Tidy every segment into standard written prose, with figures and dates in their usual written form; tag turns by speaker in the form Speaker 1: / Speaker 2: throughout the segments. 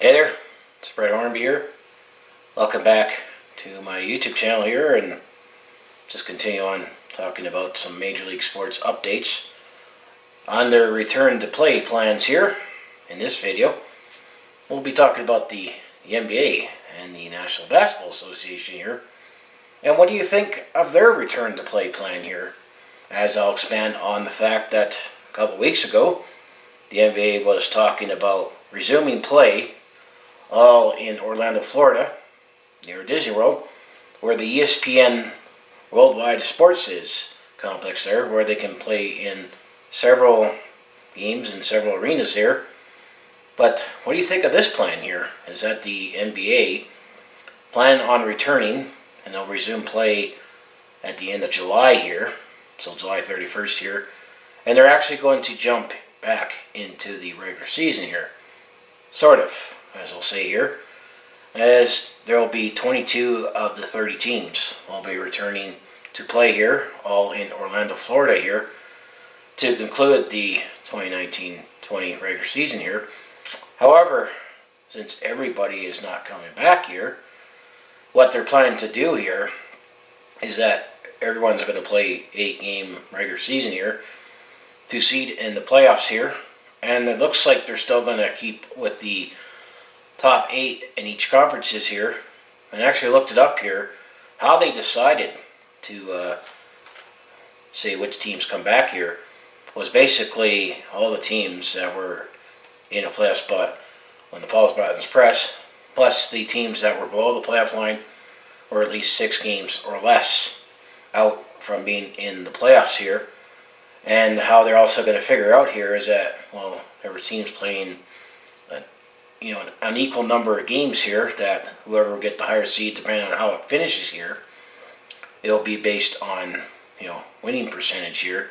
Speaker 1: Hey there, it's Brett Hornby here. Welcome back to my YouTube channel here, and just continue on talking about some Major League Sports updates on their return to play plans here. In this video, we'll be talking about the NBA and the National Basketball Association here. And what do you think of their return to play plan here? As I'll expand on the fact that a couple weeks ago, the NBA was talking about resuming play all in Orlando, Florida, near Disney World, where the ESPN Worldwide Sports complex there, where they can play in several games in several arenas here. But what do you think of this plan here? Is that the NBA plan on returning, and they'll resume play at the end of July here, so July 31st here, and they're actually going to jump back into the regular season here, sort of, as I'll say here, as there will be 22 of the 30 teams will be returning to play here, all in Orlando, Florida here, to conclude the 2019-20 regular season here. However, since everybody is not coming back here, what they're planning to do here is that everyone's going to play 8-game regular season here to seed in the playoffs here, and it looks like they're still going to keep with the top 8 in each conferences here. And I actually looked it up here, how they decided to say which teams come back here was basically all the teams that were in a playoff spot when the Paul's Buttons press, plus the teams that were below the playoff line, or at least 6 games or less out from being in the playoffs here. And how they're also going to figure out here is that, well, there were teams playing an equal number of games here, that whoever will get the higher seed, depending on how it finishes here, it'll be based on winning percentage here,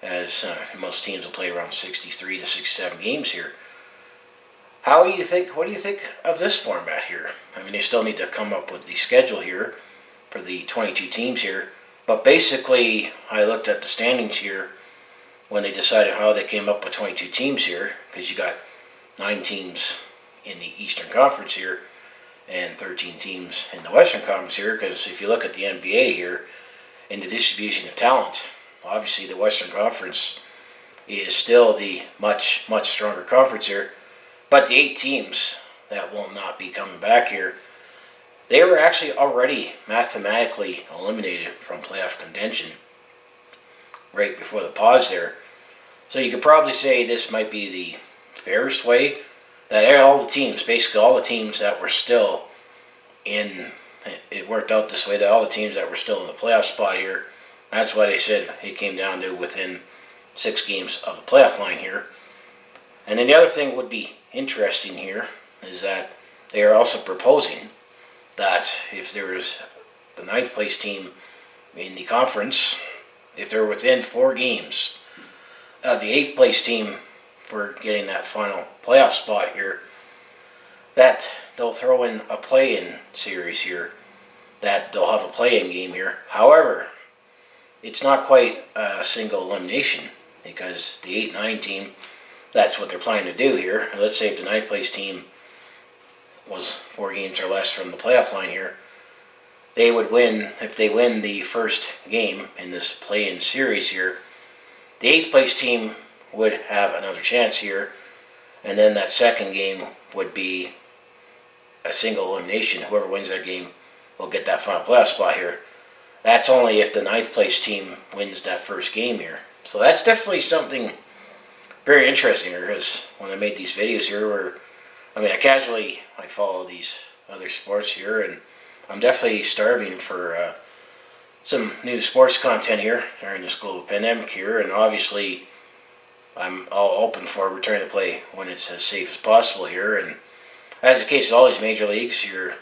Speaker 1: as most teams will play around 63 to 67 games here. What do you think of this format here? I mean, they still need to come up with the schedule here for the 22 teams here, but basically I looked at the standings here when they decided how they came up with 22 teams here, because you got 9 teams in the Eastern Conference here and 13 teams in the Western Conference here. Because if you look at the NBA here in the distribution of talent, obviously the Western Conference is still the much stronger conference here, but the 8 teams that will not be coming back here, they were actually already mathematically eliminated from playoff contention right before the pause there. So you could probably say this might be the fairest way, that all the teams that were still in, it worked out this way, that all the teams that were still in the playoff spot here, that's why they said it came down to within 6 games of the playoff line here. And then the other thing would be interesting here is that they are also proposing that if there is the 9th place team in the conference, if they're within 4 games of the 8th place team for getting that final playoff spot here, that they'll throw in a play-in series here, that they'll have a play-in game here. However, it's not quite a single elimination, because the 8-9 team, that's what they're planning to do here. Let's say if the 9th place team was 4 games or less from the playoff line here, they would win. If they win the first game in this play-in series here, the 8th place team would have another chance here, and then that second game would be a single elimination. Whoever wins that game will get that final playoff spot here. That's only if the 9th place team wins that first game here. So that's definitely something very interesting here, because when I made these videos here, I follow these other sports here, and I'm definitely starving for some new sports content here during this global pandemic here, and obviously I'm all open for return to play when it's as safe as possible here. And as the case with all these major leagues, you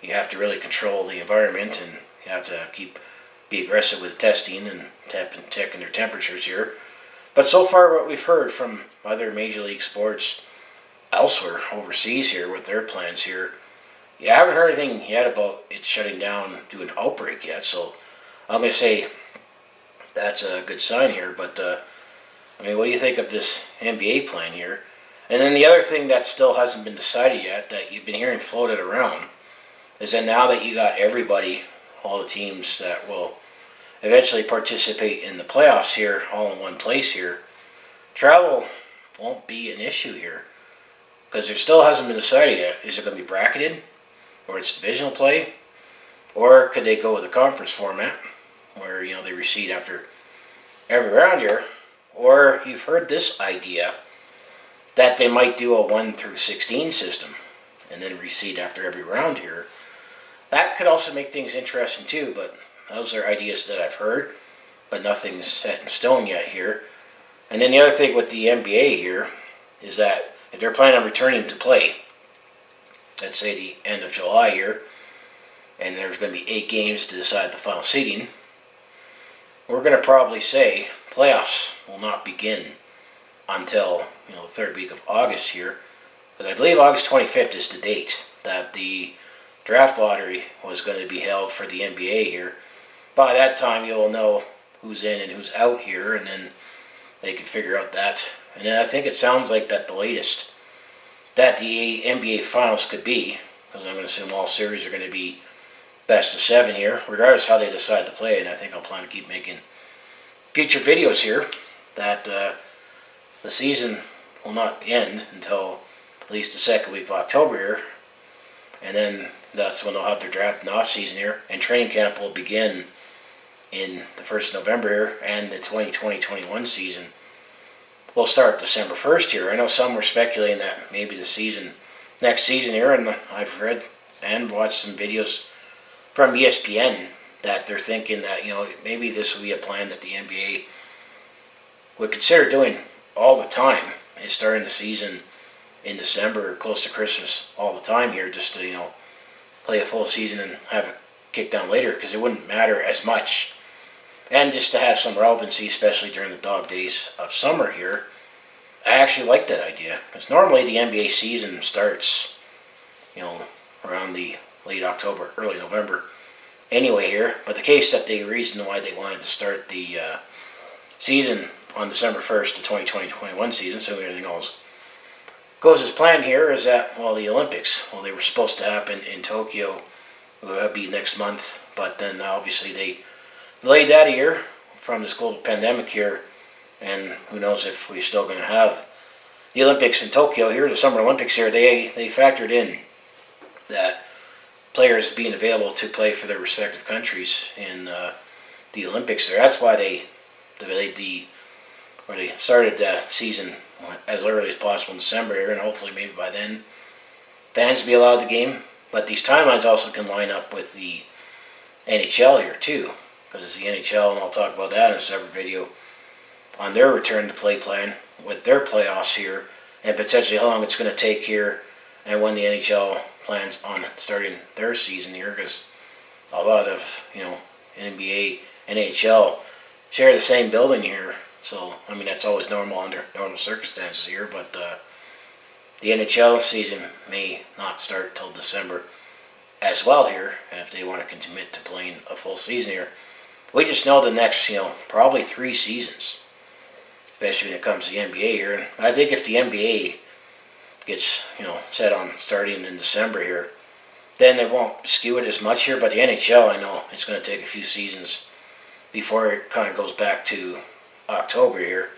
Speaker 1: have to really control the environment, and you have to be aggressive with testing and checking their temperatures here. But so far, what we've heard from other major league sports elsewhere overseas here with their plans here, you haven't heard anything yet about it shutting down due to an outbreak yet. So I'm going to say that's a good sign here. But what do you think of this NBA plan here? And then the other thing that still hasn't been decided yet that you've been hearing floated around is that now that you got everybody, all the teams that will eventually participate in the playoffs here, all in one place here, travel won't be an issue here. Because there still hasn't been decided yet. Is it going to be bracketed? Or it's divisional play? Or could they go with a conference format where, they reseed after every round here? Or you've heard this idea that they might do a 1 through 16 system and then reseed after every round here. That could also make things interesting too, but those are ideas that I've heard, but nothing's set in stone yet here. And then the other thing with the NBA here is that if they're planning on returning to play, let's say the end of July here, and there's going to be 8 games to decide the final seeding, we're going to probably say playoffs will not begin until the third week of August here, because I believe August 25th is the date that the draft lottery was going to be held for the NBA here. By that time, you'll know who's in and who's out here, and then they can figure out that. And then I think it sounds like that the latest that the NBA Finals could be, because I'm going to assume all series are going to be best of 7 here, regardless how they decide to play. And I think I'll plan to keep making future videos here that the season will not end until at least the second week of October here. And then that's when they'll have their draft and off season here. And training camp will begin in the 1st of November here. And the 2020-21 season will start December 1st here. I know some were speculating that maybe the next season here. And I've read and watched some videos from ESPN that they're thinking that, maybe this would be a plan that the NBA would consider doing all the time, is starting the season in December, close to Christmas, all the time here, just to, play a full season and have it kicked down later, because it wouldn't matter as much. And just to have some relevancy, especially during the dog days of summer here. I actually like that idea, because normally the NBA season starts, around the late October, early November anyway here. But the reason why they wanted to start the season on December 1st, the 2020-21 season, so everything else goes as planned here, is that, the Olympics, they were supposed to happen in Tokyo, will be next month, but then obviously they delayed that a year from this global pandemic here, and who knows if we're still going to have the Olympics in Tokyo here, the Summer Olympics here. They factored in that players being available to play for their respective countries in the Olympics there. That's why they started the season as early as possible in December here, and hopefully maybe by then fans will be allowed the game. But these timelines also can line up with the NHL here too, because the NHL, and I'll talk about that in a separate video, on their return to play plan with their playoffs here, and potentially how long it's going to take here, and when the NHL plans on starting their season here, because a lot of NBA, NHL share the same building here. So that's always normal under normal circumstances here, but the NHL season may not start till December as well here, if they want to commit to playing a full season here. We just know the next, probably 3 seasons, especially when it comes to the NBA here. And I think if the NBA gets, set on starting in December here, then they won't skew it as much here. But the NHL, I know it's going to take a few seasons before it kind of goes back to October here,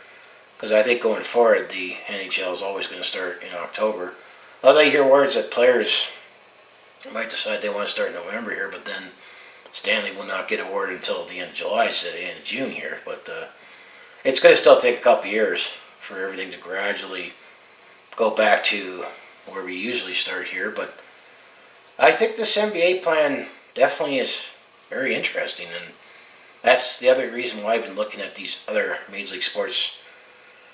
Speaker 1: because I think going forward the NHL is always going to start in October. Although you hear words that players might decide they want to start in November here, but then Stanley will not get awarded until the end of July instead of the end of June here. But it's going to still take a couple years for everything to gradually go back to where we usually start here. But I think this NBA plan definitely is very interesting, and that's the other reason why I've been looking at these other Major League Sports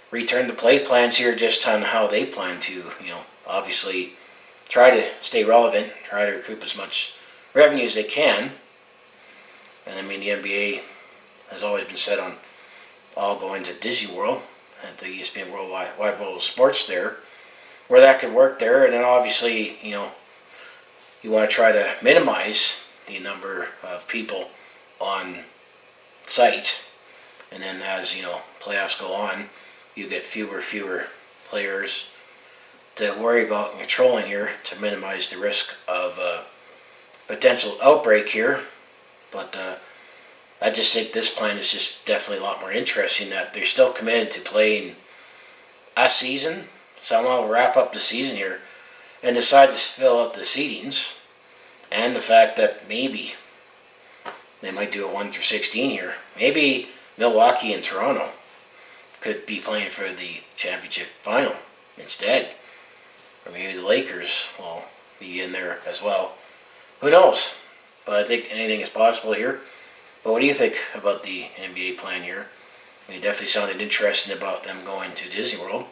Speaker 1: return to play plans here, just on how they plan to, obviously try to stay relevant, try to recoup as much revenue as they can. And the NBA has always been set on all going to Disney World at the ESPN Wide World of Sports there, where that could work there. And then obviously, you want to try to minimize the number of people on site, and then as playoffs go on, you get fewer players to worry about controlling here to minimize the risk of potential outbreak here. But I just think this plan is just definitely a lot more interesting, that they're still committed to playing a season, somehow wrap up the season here, and decide to fill out the seedings, and the fact that maybe they might do a 1 through 16 here. Maybe Milwaukee and Toronto could be playing for the championship final instead. Or maybe the Lakers will be in there as well. Who knows? But I think anything is possible here. But what do you think about the NBA plan here? I mean, it definitely sounded interesting about them going to Disney World.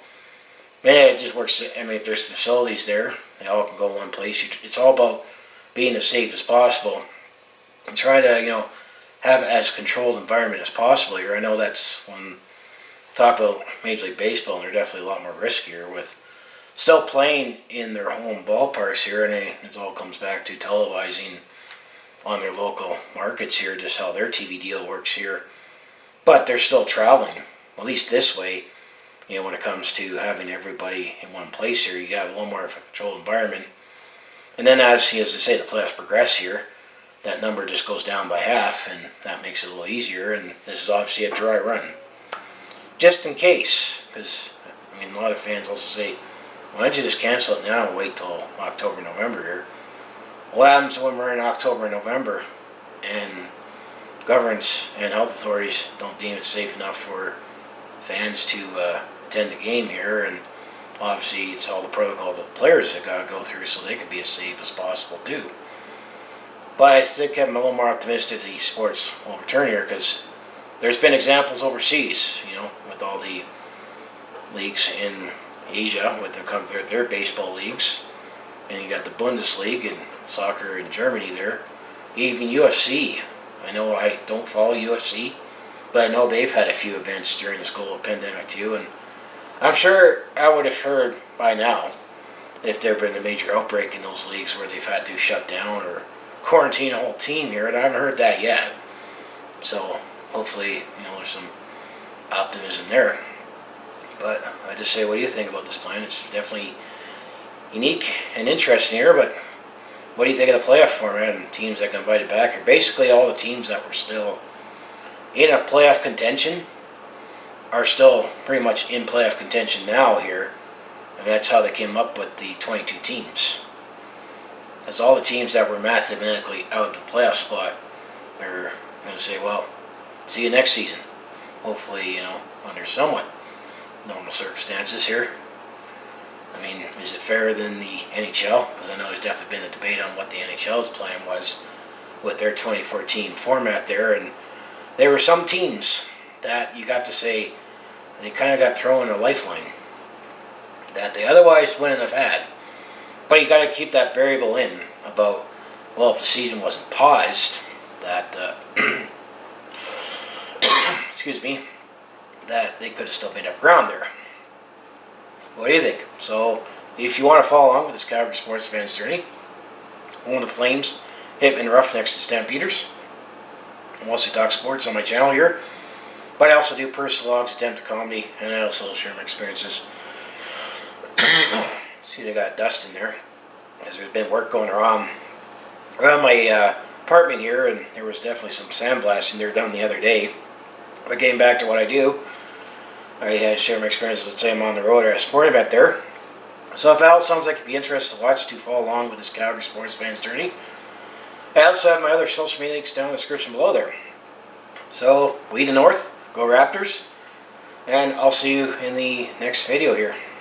Speaker 1: Man, it just works. I mean, if there's facilities there, they all can go in one place. It's all about being as safe as possible and try to, have as controlled environment as possible here. I know that's when talk about Major League Baseball, and they're definitely a lot more riskier with still playing in their home ballparks here, and it all comes back to televising on their local markets here, just how their TV deal works here. But they're still traveling, at least this way. When it comes to having everybody in one place here, you have a little more of a controlled environment. And then as I say, the playoffs progress here, that number just goes down by half, and that makes it a little easier. And this is obviously a dry run, just in case, because a lot of fans also say, why don't you just cancel it now and wait till October, November here? What happens when we're in October and November and governments and health authorities don't deem it safe enough for fans to attend the game here? And obviously it's all the protocol that the players have got to go through so they can be as safe as possible too. But I think I'm a little more optimistic that sports will return here, because there's been examples overseas, with all the leagues in Asia, with their baseball leagues, and you got the Bundesliga and soccer in Germany there, even UFC. I know I don't follow UFC, but I know they've had a few events during this global pandemic too, and I'm sure I would have heard by now if there had been a major outbreak in those leagues where they've had to shut down or quarantine a whole team here, and I haven't heard that yet. So hopefully, there's some optimism there. But I just say, what do you think about this plan? It's definitely unique and interesting here, but what do you think of the playoff format and teams that got invited back? Or basically all the teams that were still in a playoff contention are still pretty much in playoff contention now here, and that's how they came up with the 22 teams. Because all the teams that were mathematically out of the playoff spot, they're going to say, well, see you next season. Hopefully, under somewhat normal circumstances here. Is it fairer than the NHL? Because I know there's definitely been a debate on what the NHL's plan was with their 2014 format there, and there were some teams that you got to say they kind of got thrown a lifeline that they otherwise wouldn't have had. But you got to keep that variable in about, well, if the season wasn't paused, that excuse me, that they could have still made up ground there. What do you think? So, if you want to follow along with this Calgary sports fans journey, own the Flames, Hitman Roughnecks, and Stampeders, I mostly talk sports on my channel here, but I also do personal logs, attempt at comedy, and I also share my experiences. See, they got dust in there, because there's been work going around my apartment here, and there was definitely some sandblasting there done the other day. But getting back to what I do, I share my experiences. Let's say I'm on the road or at a sporting event there. So if Al sounds like you'd be interested to watch, to follow along with this Calgary sports fans journey, I also have my other social media links down in the description below there. So, we the North, go Raptors, and I'll see you in the next video here.